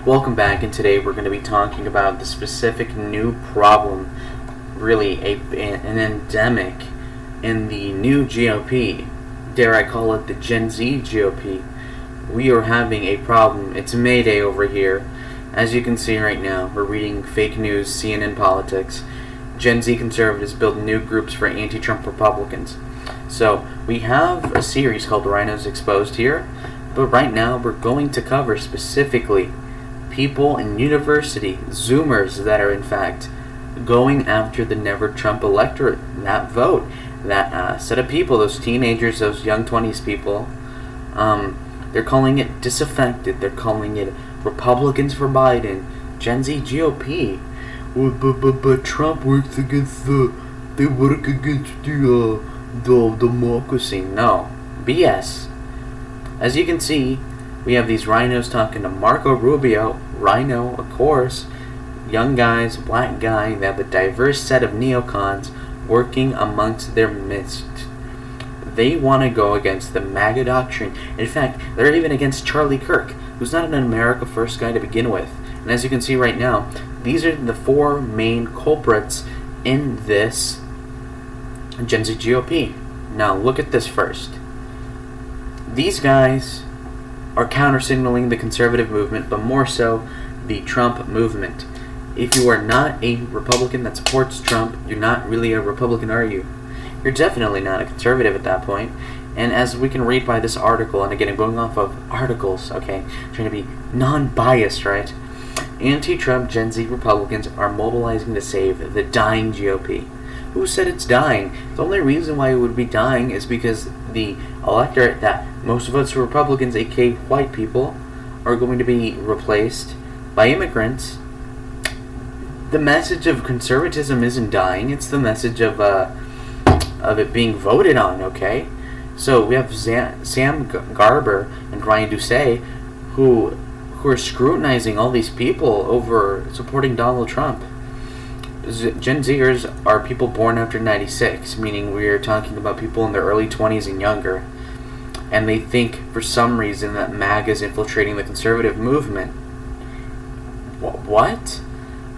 Welcome back, and today we're going to be talking about the specific new problem, really an endemic in the new GOP. Dare I call it the Gen Z GOP. We are having a problem. It's Mayday over here. As you can see right now, we're reading fake news, CNN politics. Gen Z conservatives build new groups for anti-Trump Republicans. So, we have a series called R.I.N.O Exposed here, but right now we're going to cover specifically people in university, Zoomers that are in fact going after the Never Trump electorate, that vote, that set of people, those teenagers, those young 20s people. They're calling it disaffected, they're calling it Republicans for Biden, Gen Z GOP. But Trump works against they work against the democracy. No, BS. As you can see, we have these rhinos talking to Marco Rubio, R.I.N.O, of course, young guys, black guy, they have a diverse set of neocons working amongst their midst. They want to go against the MAGA doctrine. In fact, they're even against Charlie Kirk, who's not an America First guy to begin with. And as you can see right now, these are the four main culprits in this Gen Z GOP. Now, look at this first. These guys are counter-signaling the conservative movement, but more so the Trump movement. If you are not a Republican that supports Trump, you're not really a Republican, are you? You're definitely not a conservative at that point. And as we can read by this article, and again, I'm going off of articles, okay, trying to be non-biased, right? Anti-Trump Gen Z Republicans are mobilizing to save the dying GOP. Who said it's dying? The only reason why it would be dying is because the electorate that most votes for Republicans, aka white people, are going to be replaced by immigrants. The message of conservatism isn't dying, it's the message of it being voted on, okay? So we have Sam Garber and Ryan Doucet who are scrutinizing all these people over supporting Donald Trump. Gen Zers are people born after 96, meaning we're talking about people in their early 20s and younger. And they think, for some reason, that MAGA is infiltrating the conservative movement. What?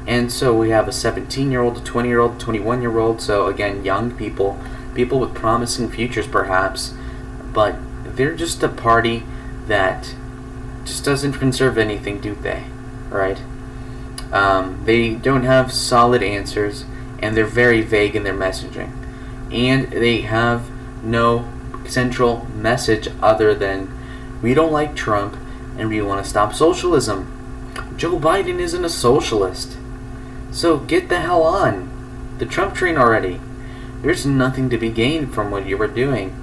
And so we have a 17-year-old, a 20-year-old, a 21-year-old, so again, young people with promising futures perhaps, but they're just a party that just doesn't conserve anything, do they? Right? They don't have solid answers, and they're very vague in their messaging. And they have no central message other than, we don't like Trump, and we want to stop socialism. Joe Biden isn't a socialist. So get the hell on the Trump train already. There's nothing to be gained from what you were doing.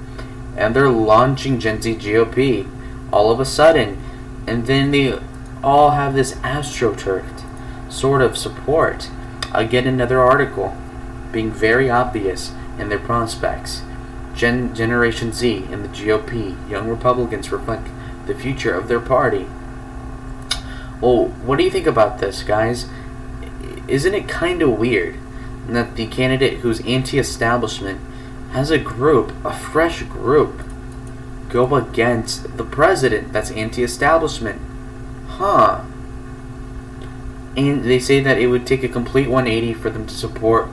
And they're launching Gen Z GOP all of a sudden. And then they all have this astroturfed sort of support. Again, another article being very obvious in their prospects. Generation Z and the GOP, young Republicans, reflect the future of their party. Well, what do you think about this, guys? Isn't it kind of weird that the candidate who's anti-establishment has a fresh group, go against the president that's anti-establishment? Huh. And they say that it would take a complete 180 for them to support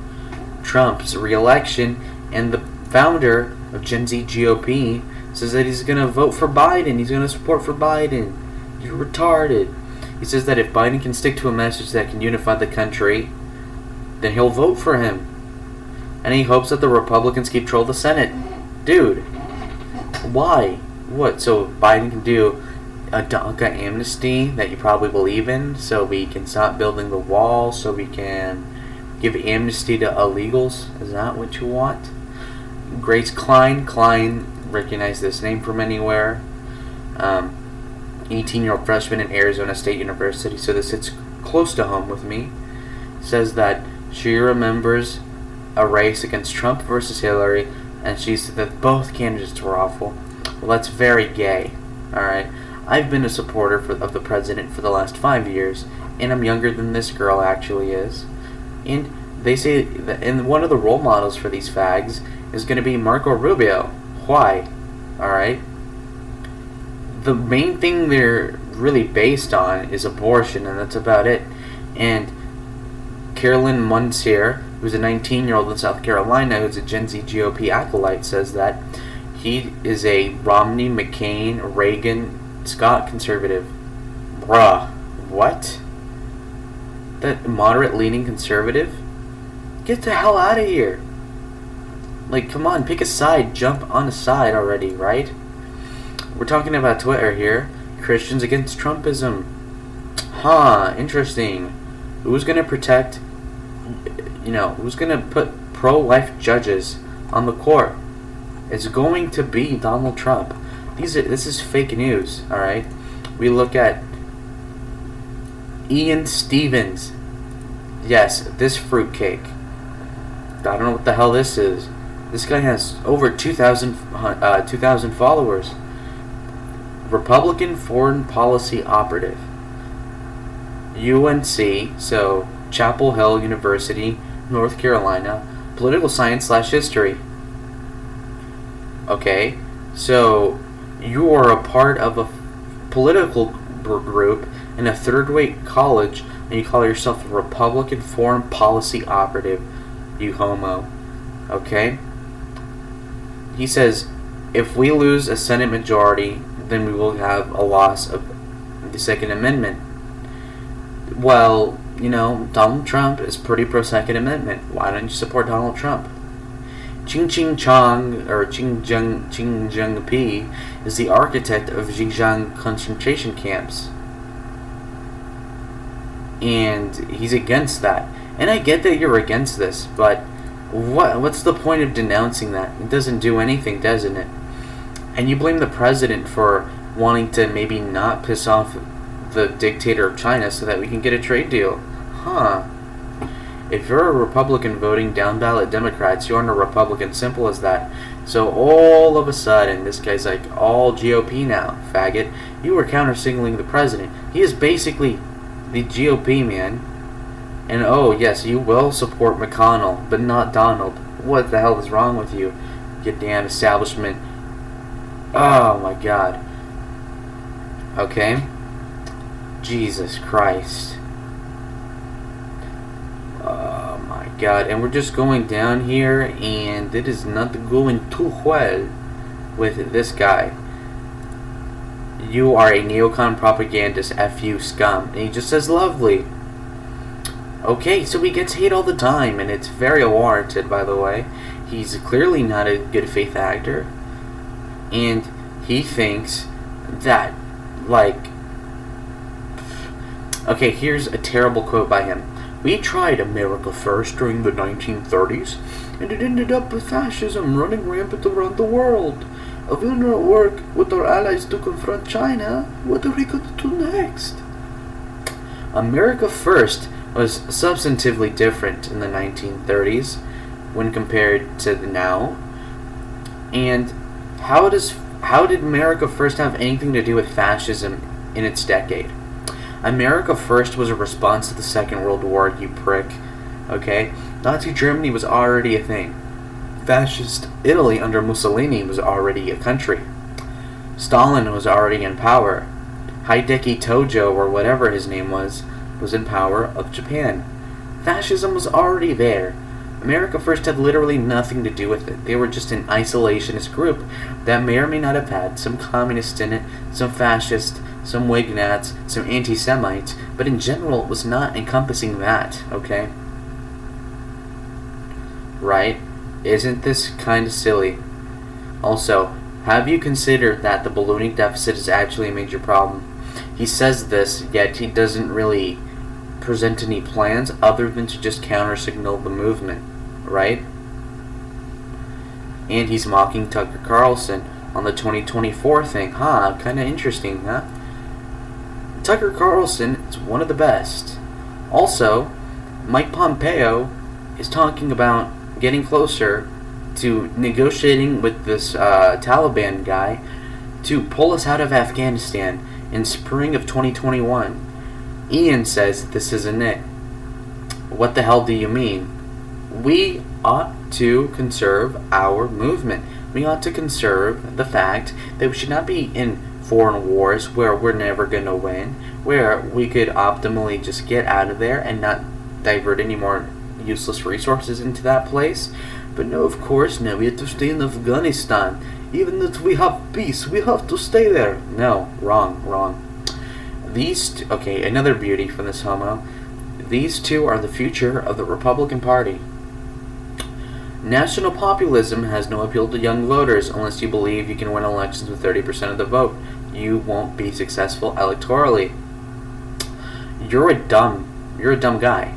Trump's re-election, and the founder of Gen Z GOP says that he's going to vote for Biden, he's going to support for Biden. You're retarded. He says that if Biden can stick to a message that can unify the country, then he'll vote for him. And he hopes that the Republicans keep control of the Senate. Dude, why? What, so Biden can do a DACA amnesty that you probably believe in, so we can stop building the wall, so we can give amnesty to illegals? Is that what you want? Grace Klein, recognize this name from anywhere. 18-year-old freshman in Arizona State University, so this hits close to home with me, says that she remembers a race against Trump versus Hillary, and she said that both candidates were awful. Well, that's very gay, alright? I've been a supporter of the president for the last 5 years, and I'm younger than this girl actually is. And they say that, and one of the role models for these fags is going to be Marco Rubio. Why? Alright? The main thing they're really based on is abortion, and that's about it. And Carolyn Munsier, who's a 19-year-old in South Carolina, who's a Gen Z GOP acolyte, says that he is a Romney, McCain, Reagan, Scott conservative. Bruh, what? That moderate-leaning conservative? Get the hell out of here. Like, come on, pick a side, jump on a side already, right? We're talking about Twitter here. Christians against Trumpism. Huh, interesting. Who's gonna protect, who's gonna put pro-life judges on the court? It's going to be Donald Trump. This is fake news, alright? We look at Ian Stevens. Yes, this fruitcake. I don't know what the hell this is. This guy has over 2,000 followers. Republican Foreign Policy Operative. UNC, so Chapel Hill University, North Carolina, Political Science / History. Okay, so you are a part of a political group in a third-rate college, and you call yourself a Republican Foreign Policy Operative, you homo. Okay? He says, if we lose a Senate majority, then we will have a loss of the Second Amendment. Well, Donald Trump is pretty pro-Second Amendment. Why don't you support Donald Trump? Ching Ching Chong, or Ching Jung Pi, is the architect of Xinjiang concentration camps. And he's against that. And I get that you're against this, but what's the point of denouncing that? It doesn't do anything, doesn't it? And you blame the president for wanting to maybe not piss off the dictator of China so that we can get a trade deal. Huh. If you're a Republican voting down ballot Democrats, you aren't a Republican. Simple as that. So all of a sudden, this guy's like, all GOP now, faggot. You were counter-signaling the president. He is basically the GOP, man. And oh, yes, you will support McConnell, but not Donald. What the hell is wrong with you? You damn establishment. Oh my god. Okay? Jesus Christ. Oh my god. And we're just going down here, and it is not going too well with this guy. You are a neocon propagandist, F.U. scum. And he just says lovely. Okay, so he gets hate all the time, and it's very warranted, by the way. He's clearly not a good faith actor. And he thinks that, okay, here's a terrible quote by him. We tried America first during the 1930s, and it ended up with fascism running rampant around the world. If we do not work with our allies to confront China, what are we going to do next? America first was substantively different in the 1930s when compared to now. And how did America First have anything to do with fascism in its decade? America First was a response to the Second World War, you prick. Okay? Nazi Germany was already a thing. Fascist Italy under Mussolini was already a country. Stalin was already in power. Hideki Tojo, or whatever his name was in power of Japan. Fascism was already there. America First had literally nothing to do with it. They were just an isolationist group that may or may not have had some communists in it, some fascists, some Wignats, some anti-Semites, but in general it was not encompassing that, okay? Right? Isn't this kind of silly? Also, have you considered that the ballooning deficit is actually a major problem? He says this, yet he doesn't really present any plans other than to just counter-signal the movement, right? And he's mocking Tucker Carlson on the 2024 thing. Huh, kind of interesting, huh? Tucker Carlson is one of the best. Also, Mike Pompeo is talking about getting closer to negotiating with this Taliban guy to pull us out of Afghanistan in spring of 2021. Ian says this isn't it. What the hell do you mean? We ought to conserve our movement. We ought to conserve the fact that we should not be in foreign wars where we're never going to win, where we could optimally just get out of there and not divert any more useless resources into that place. But no, of course, no, we have to stay in Afghanistan. Even if we have peace, we have to stay there. No, wrong. Okay, another beauty from this homo. These two are the future of the Republican Party. National populism has no appeal to young voters unless you believe you can win elections with 30% of the vote. You won't be successful electorally. You're a dumb guy.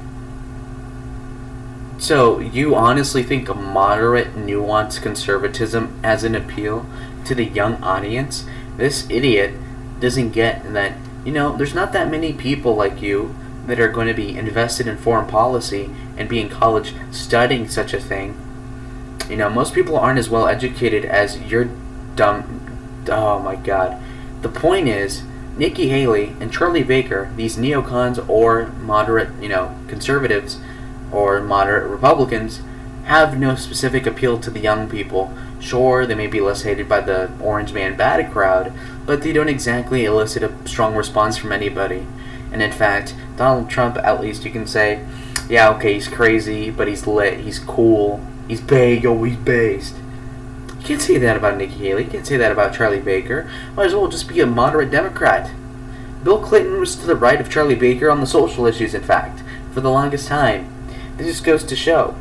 So, you honestly think a moderate, nuanced conservatism has an appeal to the young audience? This idiot doesn't get that, there's not that many people like you that are going to be invested in foreign policy and be in college studying such a thing. Most people aren't as well educated as your dumb... Oh my god. The point is, Nikki Haley and Charlie Baker, these neocons or moderate, conservatives or moderate Republicans, have no specific appeal to the young people. Sure, they may be less hated by the orange man bad crowd, but they don't exactly elicit a strong response from anybody. And in fact, Donald Trump, at least you can say, yeah, okay, he's crazy, but he's lit, he's cool, he's big, he's based. You can't say that about Nikki Haley, you can't say that about Charlie Baker. Might as well just be a moderate Democrat. Bill Clinton was to the right of Charlie Baker on the social issues, in fact, for the longest time. This just goes to show,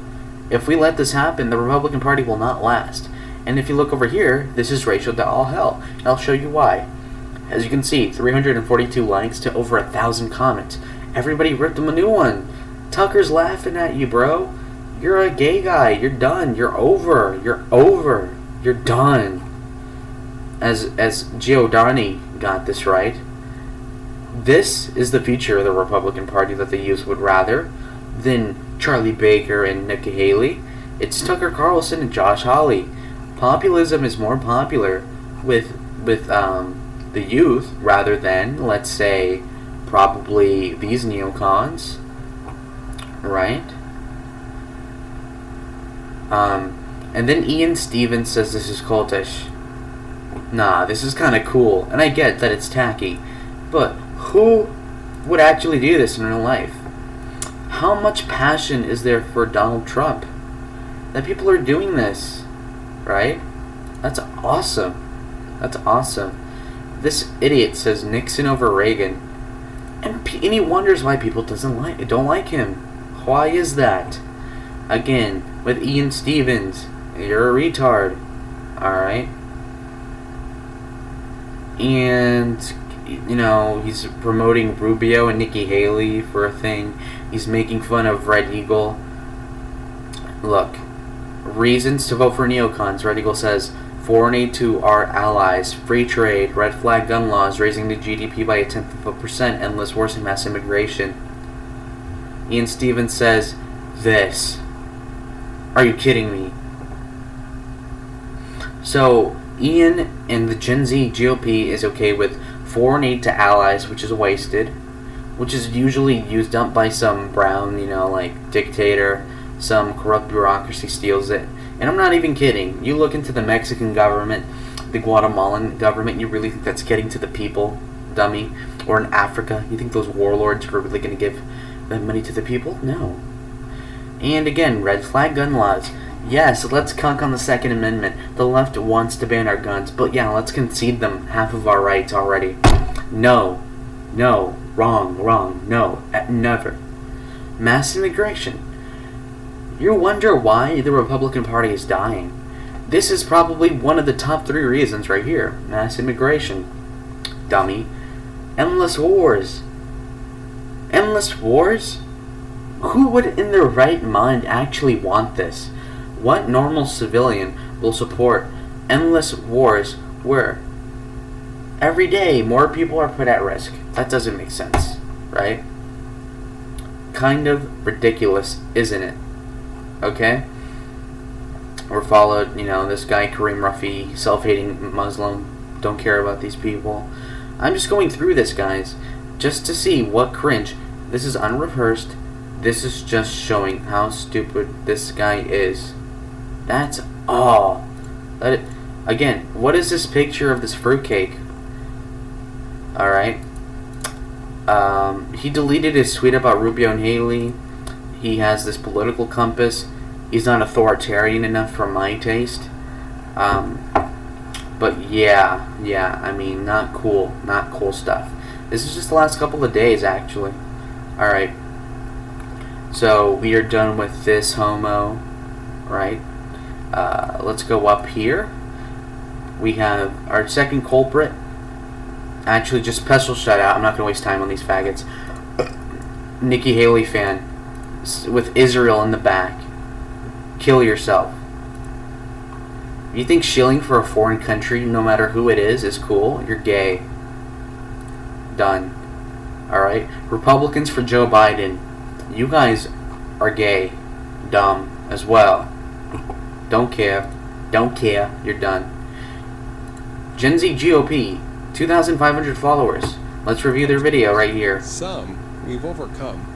if we let this happen, the Republican Party will not last. And if you look over here, this is racial to all hell. And I'll show you why. As you can see, 342 likes to over 1,000 comments. Everybody ripped him a new one. Tucker's laughing at you, bro. You're a gay guy. You're done. You're over. You're done. As Giordani got this right, this is the future of the Republican Party that the youth would rather than Charlie Baker and Nikki Haley. It's Tucker Carlson and Josh Hawley. Populism is more popular with the youth rather than, let's say, probably these neocons, right? And then Ian Stevens says this is cultish. Nah, this is kind of cool, and I get that it's tacky, but who would actually do this in real life? How much passion is there for Donald Trump that people are doing this, right? That's awesome. This idiot says Nixon over Reagan, and he wonders why people don't like him. Why is that? Again, with Ian Stevens, you're a retard, alright? And, he's promoting Rubio and Nikki Haley for a thing. He's making fun of Red Eagle. Look, reasons to vote for neocons. Red Eagle says, foreign aid to our allies, free trade, red flag gun laws, raising the GDP by 0.1%, endless wars and mass immigration. Ian Stevens says, this. Are you kidding me? So, Ian and the Gen Z GOP is okay with foreign aid to allies, which is wasted, which is usually used up by some brown, dictator, some corrupt bureaucracy steals it. And I'm not even kidding. You look into the Mexican government, the Guatemalan government, you really think that's getting to the people, dummy? Or in Africa, you think those warlords are really going to give that money to the people? No. And again, red flag gun laws. Yes, let's conk on the Second Amendment. The left wants to ban our guns, but yeah, let's concede them half of our rights already. No, wrong, no, never. Mass immigration. You wonder why the Republican Party is dying. This is probably one of the top 3 reasons right here. Mass immigration. Dummy. Endless wars. Endless wars? Who would in their right mind actually want this? What normal civilian will support endless wars where every day more people are put at risk? That doesn't make sense, right? Kind of ridiculous, isn't it? Okay? Or followed, this guy Kareem Ruffy, self-hating Muslim, don't care about these people. I'm just going through this, guys, just to see what cringe. This is unrehearsed. This is just showing how stupid this guy is. That's all. Again, what is this picture of this fruitcake? Alright? He deleted his tweet about Rubio and Haley. He has this political compass. He's not authoritarian enough for my taste. But yeah, I mean, not cool stuff. This is just the last couple of days, actually. Alright. So, we are done with this homo, right? Let's go up here. We have our second culprit. Actually, just special shout out. I'm not going to waste time on these faggots. Nikki Haley fan. With Israel in the back. Kill yourself. You think shilling for a foreign country, no matter who it is cool? You're gay. Done. Alright? Republicans for Joe Biden. You guys are gay. Dumb as well. Don't care. Don't care. You're done. GenZGop. 2,500 followers. Let's review their video right here. Some we've overcome.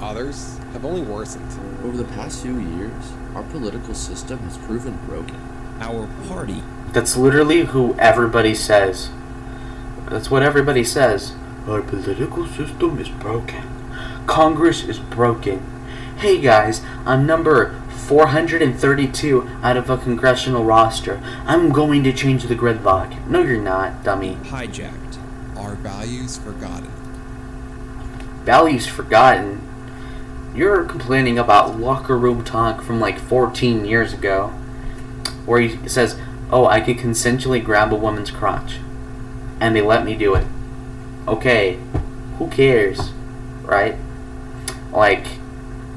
Others have only worsened. Over the past few years, our political system has proven broken. Our party. That's literally who everybody says. That's what everybody says. Our political system is broken. Congress is broken. Hey guys, I'm number 432 out of a congressional roster. I'm going to change the gridlock. No, you're not, dummy. Hijacked. Our values forgotten. Values forgotten? You're complaining about locker room talk from like 14 years ago, where he says, oh, I could consensually grab a woman's crotch, and they let me do it. Okay, who cares, right? Like,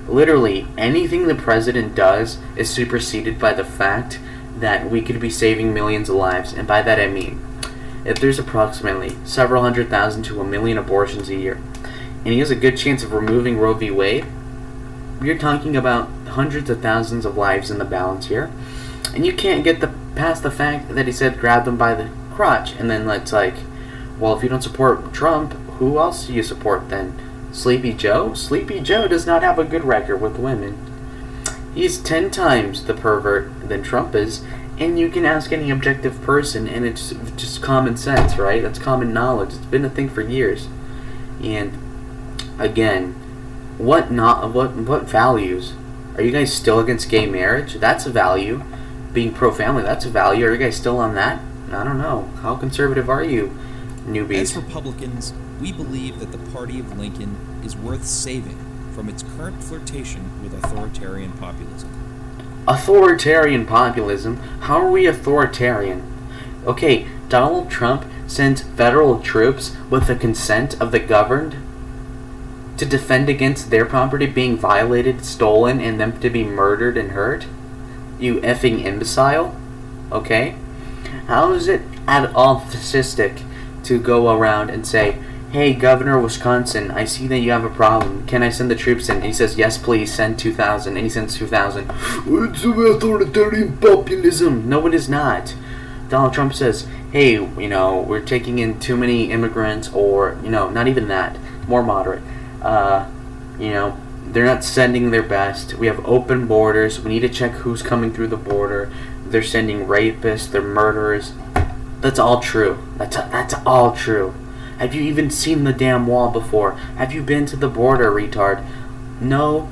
literally, anything the president does is superseded by the fact that we could be saving millions of lives. And by that I mean, if there's approximately several 100,000 to 1 million abortions a year, and he has a good chance of removing Roe v. Wade, you're talking about hundreds of thousands of lives in the balance here. And you can't get past the fact that he said grab them by the crotch. And then it's like, well, if you don't support Trump, who else do you support then? Sleepy Joe? Sleepy Joe does not have a good record with women. He's 10 times the pervert than Trump is, and you can ask any objective person, and it's just common sense, right? That's common knowledge. It's been a thing for years. And again, what values? Are you guys still against gay marriage? That's a value. Being pro-family, that's a value. Are you guys still on that? I don't know. How conservative are you, newbies? As Republicans, we believe that the party of Lincoln is worth saving from its current flirtation with authoritarian populism. Authoritarian populism? How are we authoritarian? Okay, Donald Trump sends federal troops with the consent of the governed to defend against their property being violated, stolen, and them to be murdered and hurt? You effing imbecile? Okay? How is it at all fascistic to go around and say, hey, Governor of Wisconsin, I see that you have a problem. Can I send the troops in? And he says, yes, please, send 2,000. And he sends 2,000. It's authoritarian populism. No, it is not. Donald Trump says, hey, we're taking in too many immigrants, or, not even that. More moderate. They're not sending their best. We have open borders. We need to check who's coming through the border. They're sending rapists. They're murderers. That's all true. That's all true. Have you even seen the damn wall before? Have you been to the border, retard? No.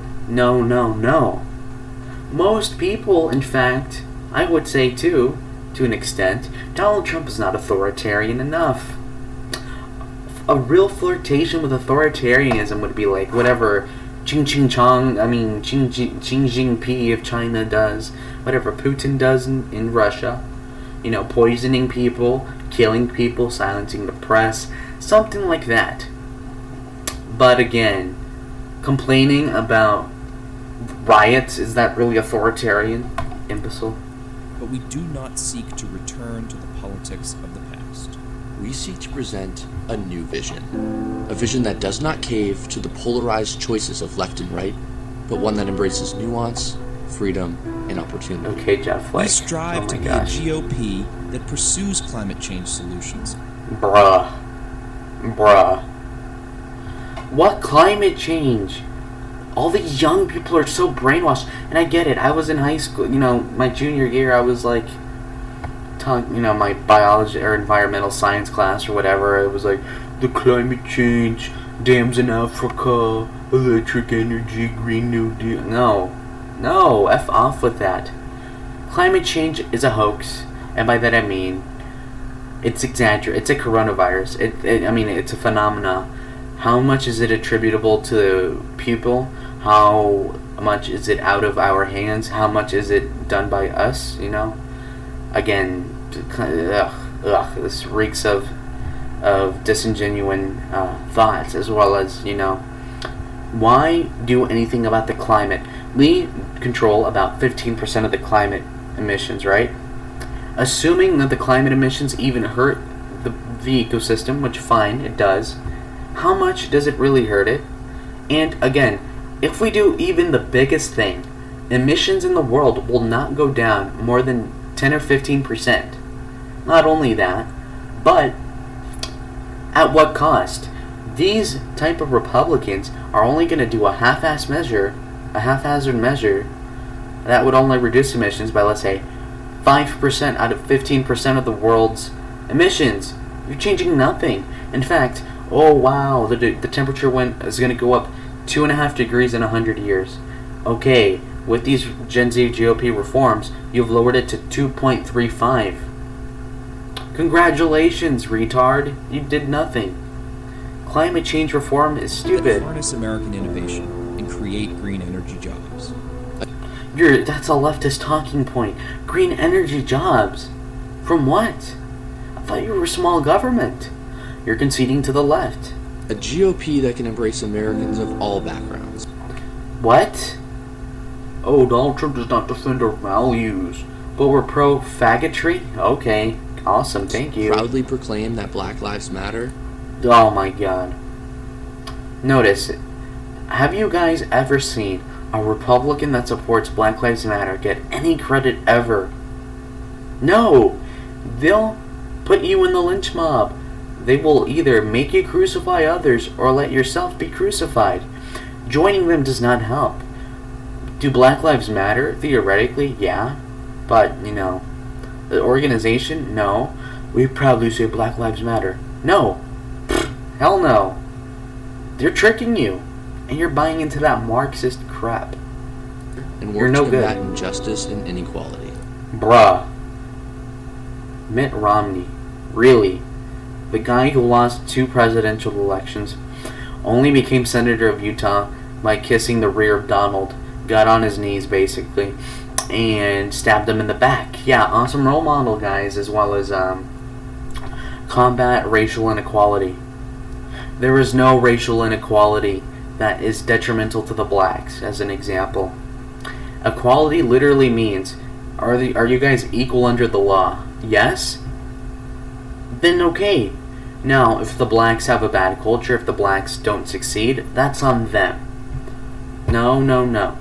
Most people, in fact, I would say too, to an extent, Donald Trump is not authoritarian enough. A real flirtation with authoritarianism would be like whatever Xi Jinping of China does, whatever Putin does in Russia, poisoning people, killing people, silencing the press, something like that. But again, complaining about riots, is that really authoritarian, imbecile? But we do not seek to return to the politics of the past. We seek to present a new vision. A vision that does not cave to the polarized choices of left and right, but one that embraces nuance, freedom, and opportunity. Okay, Jeff Flake. We strive to be a GOP that pursues climate change solutions. Bruh. What climate change? All these young people are so brainwashed. And I get it. I was in high school, my junior year, I was like my biology or environmental science class or whatever, it was like the climate change, dams in Africa, electric energy, Green New Deal. No, F off with that. Climate change is a hoax, and by that I mean it's exaggerated. It's a coronavirus. It's a phenomena. How much is it attributable to people? How much is it out of our hands? How much is it done by us? Again, this reeks of disingenuine thoughts, as well as why do anything about the climate? We control about 15% of the climate emissions, right? Assuming that the climate emissions even hurt the ecosystem, which fine, it does. How much does it really hurt it? And again, if we do even the biggest thing, emissions in the world will not go down more than 10 or 15%. Not only that, but at what cost? These type of Republicans are only going to do a half-hazard measure that would only reduce emissions by, let's say, 5% out of 15% of the world's emissions. You're changing nothing. In fact, oh wow, the temperature is going to go up 2.5 degrees in 100 years. Okay, with these Gen Z GOP reforms, you've lowered it to 2.35. Congratulations, retard. You did nothing. Climate change reform is stupid. Harness American innovation and create green energy jobs. That's a leftist talking point. Green energy jobs. From what? I thought you were small government. You're conceding to the left. A GOP that can embrace Americans of all backgrounds. What? Oh, Donald Trump does not defend our values, but we're pro-faggotry? Okay, awesome, thank you. Proudly proclaim that Black Lives Matter. Oh my god. Notice, have you guys ever seen a Republican that supports Black Lives Matter get any credit ever? No! They'll put you in the lynch mob. They will either make you crucify others or let yourself be crucified. Joining them does not help. Do Black Lives Matter? Theoretically, yeah. But, the organization? No. We proudly say Black Lives Matter. No. Hell no. They're tricking you. And you're buying into that Marxist crap. And you're work no to good. combat injustice and inequality. Bruh. Mitt Romney. Really? The guy who lost 2 presidential elections only became senator of Utah by kissing the rear of Donald. Got on his knees, basically, and stabbed him in the back. Yeah, awesome role model, guys, as well as combat racial inequality. There is no racial inequality that is detrimental to the blacks, as an example. Equality literally means, are you guys equal under the law? Yes? Then okay. Now, if the blacks have a bad culture, if the blacks don't succeed, that's on them. No.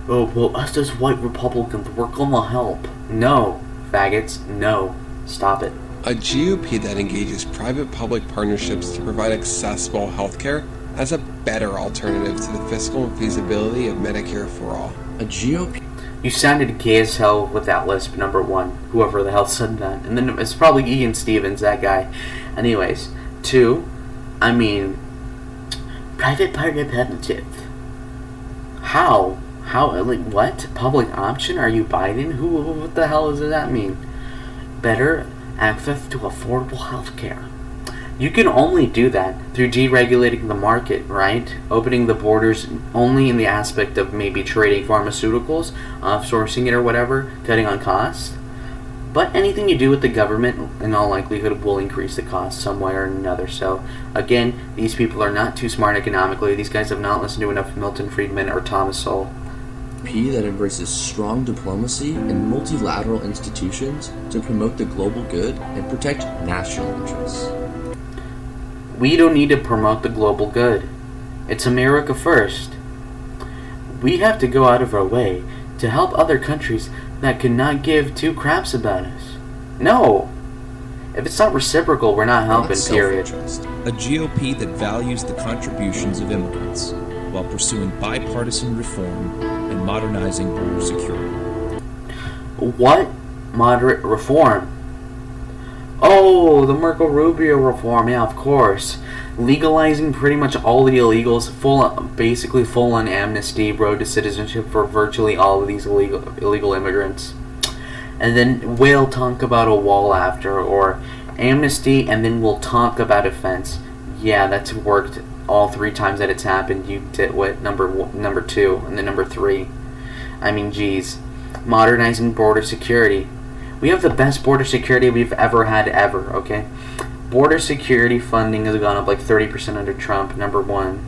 Oh, well, us as white Republicans, we're gonna help. No, faggots, no. Stop it. A GOP that engages private-public partnerships to provide accessible healthcare as a better alternative to the fiscal feasibility of Medicare for all. A GOP. You sounded gay as hell with that lisp, number one. Whoever the hell said that. And then it's probably Ian Stevens, that guy. Anyways, 2, private partnership. How? Like, what? Public option? Are you Biden? What the hell does that mean? Better access to affordable health care. You can only do that through deregulating the market, right? Opening the borders only in the aspect of maybe trading pharmaceuticals, outsourcing it or whatever, cutting on costs. But anything you do with the government, in all likelihood, will increase the cost some way or another. So, again, these people are not too smart economically. These guys have not listened to enough Milton Friedman or Thomas Sowell. That embraces strong diplomacy and multilateral institutions to promote the global good and protect national interests. We don't need to promote the global good. It's America first. We have to go out of our way to help other countries that could not give 2 craps about us. No. If it's not reciprocal, we're not helping, period. A GOP that values the contributions of immigrants while pursuing bipartisan reform and modernizing border security. What moderate reform? Oh, the Marco Rubio reform, yeah, of course. Legalizing pretty much all the illegals, basically full-on amnesty, road to citizenship for virtually all of these illegal immigrants. And then we'll talk about a wall after, or amnesty, and then we'll talk about a fence. Yeah, that's worked all 3 times that it's happened. You did what? Number 2, and then number 3. I mean, geez. Modernizing border security. We have the best border security we've ever had, okay? Border security funding has gone up like 30% under Trump, number 1.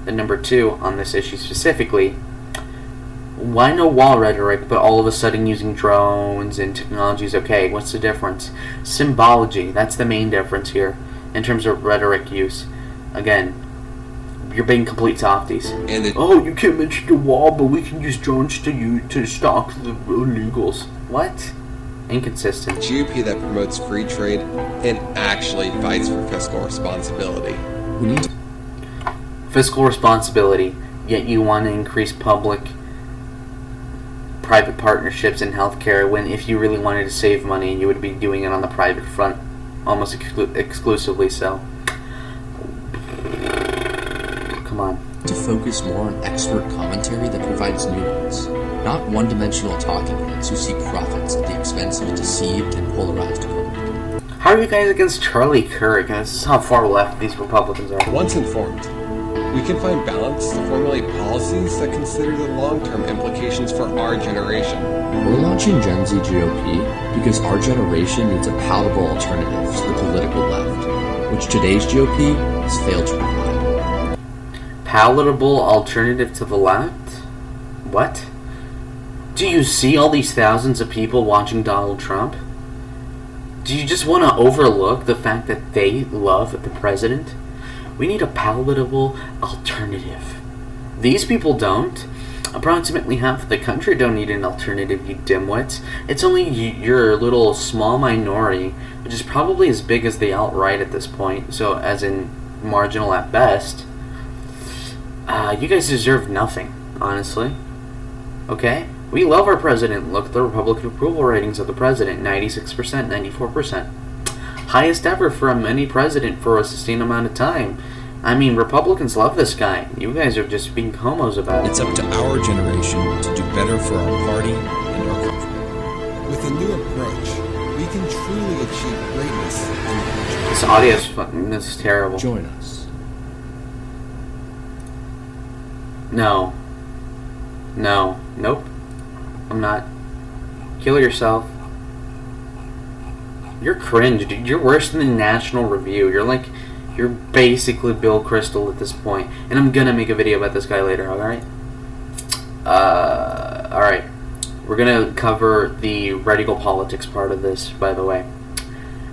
Then number 2, on this issue specifically, why no wall rhetoric, but all of a sudden using drones and technologies? Okay, what's the difference? Symbology, that's the main difference here, in terms of rhetoric use. Again, you're being complete softies. And oh, you can't mention the wall, but we can use drones to stalk the illegals. What? Inconsistent. GOP that promotes free trade and actually fights for fiscal responsibility. We need Fiscal responsibility, yet you want to increase public-private partnerships in healthcare, when if you really wanted to save money, you would be doing it on the private front, almost exclusively so. Come on. to focus more on expert commentary that provides nuance, not one-dimensional talking heads who seek profits at the expense of a deceived and polarized public. How are you guys against Charlie Kirk? This is how far left these Republicans are. Once informed, we can find balance to formulate policies that consider the long-term implications for our generation. We're launching GenZGop because our generation needs a palatable alternative to the political left, which today's GOP has failed to provide. Palatable alternative to the left? What? Do you see all these thousands of people watching Donald Trump? Do you just want to overlook the fact that they love the president? We need a palatable alternative. These people don't. Approximately half of the country don't need an alternative, you dimwits. It's only your little small minority, which is probably as big as the alt-right at this point, so as in marginal at best. You guys deserve nothing, honestly. Okay? We love our president. Look at the Republican approval ratings of the president, 96%, 94%. Highest ever from any president for a sustained amount of time. I mean, Republicans love this guy. You guys are just being homos about it. It's up to our generation to do better for our party and our country. With a new approach, we can truly achieve greatness in the future. This audio is fucking, this is terrible. Join us. No. No. Nope. I'm not. Kill yourself. You're cringe, dude. You're worse than the National Review. You're basically Bill Kristol at this point. And I'm gonna make a video about this guy later, alright? Alright. We're gonna cover the radical politics part of this, by the way.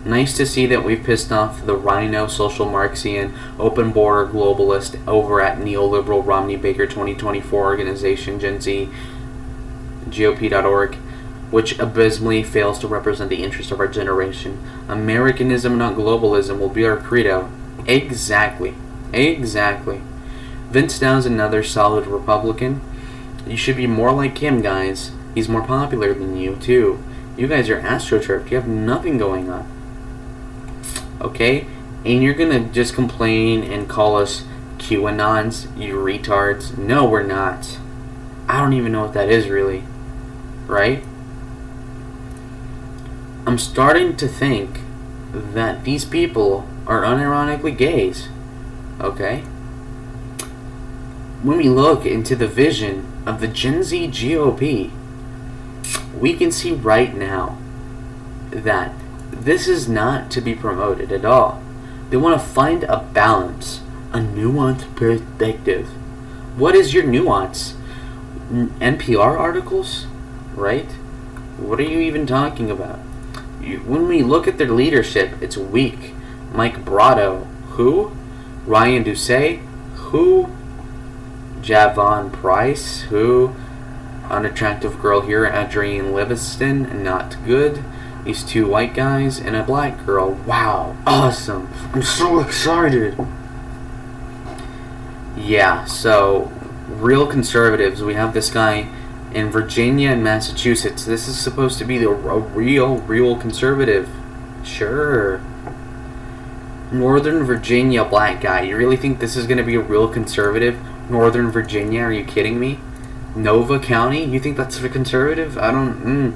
Nice to see that we've pissed off the R.I.N.O. social Marxian, open border globalist over at neoliberal Romney Baker 2024 organization, GenZGop.org, which abysmally fails to represent the interests of our generation. Americanism, not globalism, will be our credo. Exactly. Exactly. Vince Dow's another solid Republican. You should be more like him, guys. He's more popular than you, too. You guys are astroturfed. You have nothing going on. Okay? And you're gonna just complain and call us QAnons, you retards. No, we're not. I don't even know what that is, really. Right? I'm starting to think that these people are unironically gays. Okay? When we look into the vision of the GenZGop, we can see right now that this is not to be promoted at all. They want to find a balance, a nuanced perspective. What is your nuance? NPR articles? Right? What are you even talking about? When we look at their leadership, it's weak. Mike Brado, who? Ryan Doucet, who? Javon Price, who? Unattractive girl here, Adrienne Livingston, not good. These two white guys and a black girl. Wow, awesome. I'm so excited. Yeah, so real conservatives. We have this guy in Virginia and Massachusetts. This is supposed to be a real conservative. Sure. Northern Virginia black guy. You really think this is going to be a real conservative? Northern Virginia? Are you kidding me? Nova County? You think that's a conservative? I don't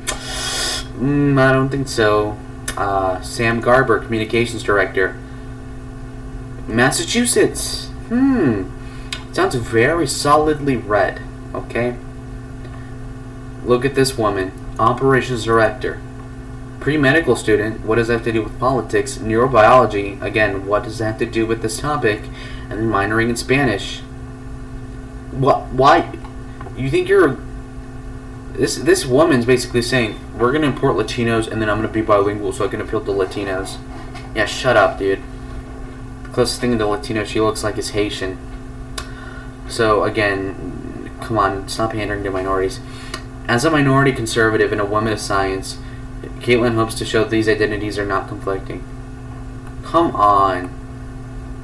think so. Sam Garber, Communications Director. Massachusetts. Sounds very solidly red. Okay. Look at this woman. Operations Director. Pre-medical student. What does that have to do with politics? Neurobiology. Again, what does that have to do with this topic? And then minoring in Spanish. What? Why? You think you're... This woman's basically saying, we're going to import Latinos and then I'm going to be bilingual so I can appeal to Latinos. Yeah, shut up, dude. The closest thing to Latino she looks like is Haitian. So, again, come on, stop pandering to minorities. As a minority conservative and a woman of science, Caitlin hopes to show these identities are not conflicting. Come on.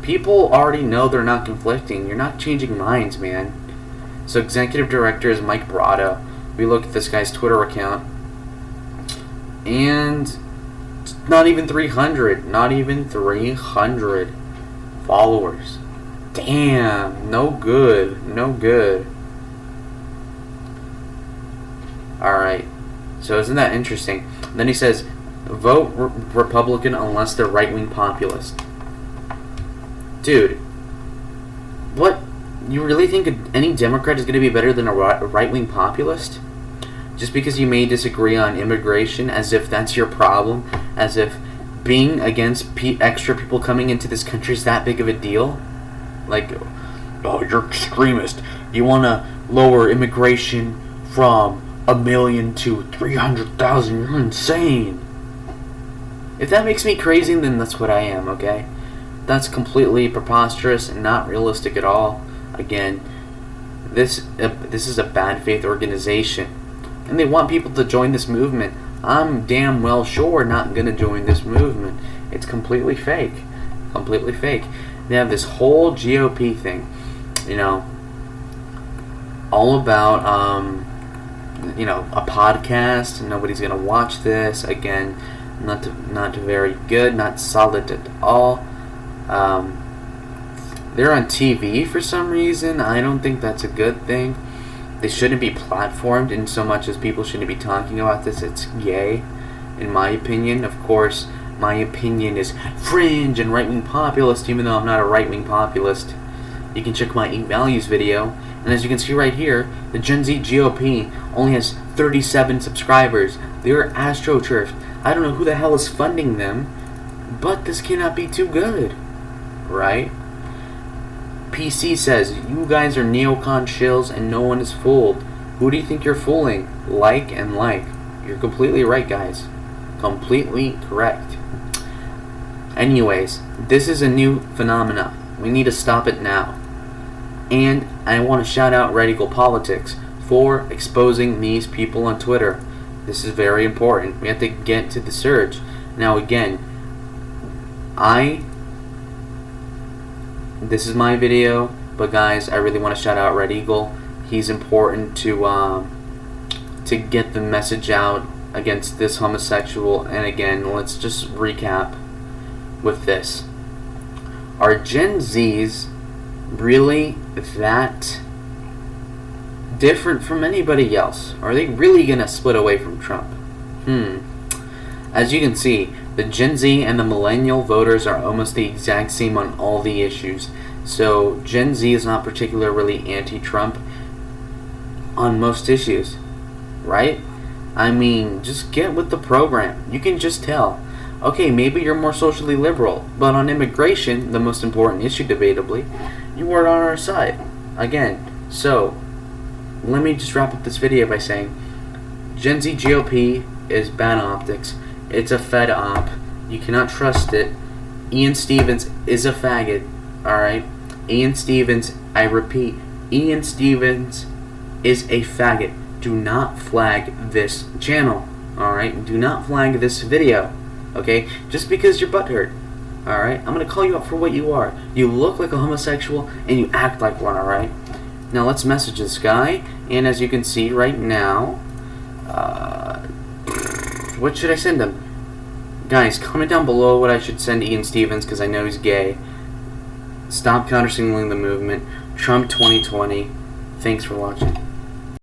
People already know they're not conflicting. You're not changing minds, man. So, Executive Director is Mike Brado. We look at this guy's Twitter account, and not even 300 followers. Damn, no good. Alright, so isn't that interesting? Then he says, vote Republican unless they're right-wing populist. Dude, what? You really think any Democrat is going to be better than a right-wing populist? Just because you may disagree on immigration, as if that's your problem, as if being against extra people coming into this country is that big of a deal? Like, oh, you're extremist. You want to lower immigration from 1 million to 300,000. You're insane. If that makes me crazy, then that's what I am, okay? That's completely preposterous and not realistic at all. Again, this is a bad faith organization, and they want people to join this movement. I'm damn well sure not going to join this movement. It's completely fake. Completely fake. They have this whole GOP thing, you know, all about, a podcast. Nobody's going to watch this. Again, not very good, not solid at all. They're on TV for some reason. I don't think that's a good thing. They shouldn't be platformed in so much as people shouldn't be talking about this. It's gay, in my opinion. Of course, my opinion is fringe and right-wing populist, even though I'm not a right-wing populist. You can check my 8 Values video. And as you can see right here, the Gen Z GOP only has 37 subscribers. They're astroturfed. I don't know who the hell is funding them, but this cannot be too good, right? PC says, you guys are neocon shills and no one is fooled. Who do you think you're fooling? Like and like. You're completely right, guys. Completely correct. Anyways, this is a new phenomena. We need to stop it now. And I want to shout out Radical Politics for exposing these people on Twitter. This is very important. We have to get to the surge. Now again, this is my video, but guys, I really want to shout out Red Eagle. He's important to get the message out against this homosexual. And again, let's just recap with this. Are Gen Zs really that different from anybody else? Are they really gonna split away from Trump? As you can see, the Gen Z and the millennial voters are almost the exact same on all the issues. So Gen Z is not particularly anti-Trump on most issues, right? I mean, just get with the program. You can just tell. Okay, maybe you're more socially liberal, but on immigration, the most important issue debatably, you are on our side. Again, so let me just wrap up this video by saying Gen Z GOP is bad optics. It's a Fed op. You cannot trust it. Ian Stevens is a faggot. Alright? Ian Stevens, I repeat, Ian Stevens is a faggot. Do not flag this channel. Alright? Do not flag this video. Okay? Just because you're butthurt. Alright? I'm gonna call you out for what you are. You look like a homosexual and you act like one, alright? Now let's message this guy. And as you can see right now, what should I send him? Guys, comment down below what I should send Ian Stevens, because I know he's gay. Stop counter-signaling the movement. Trump 2020. Thanks for watching.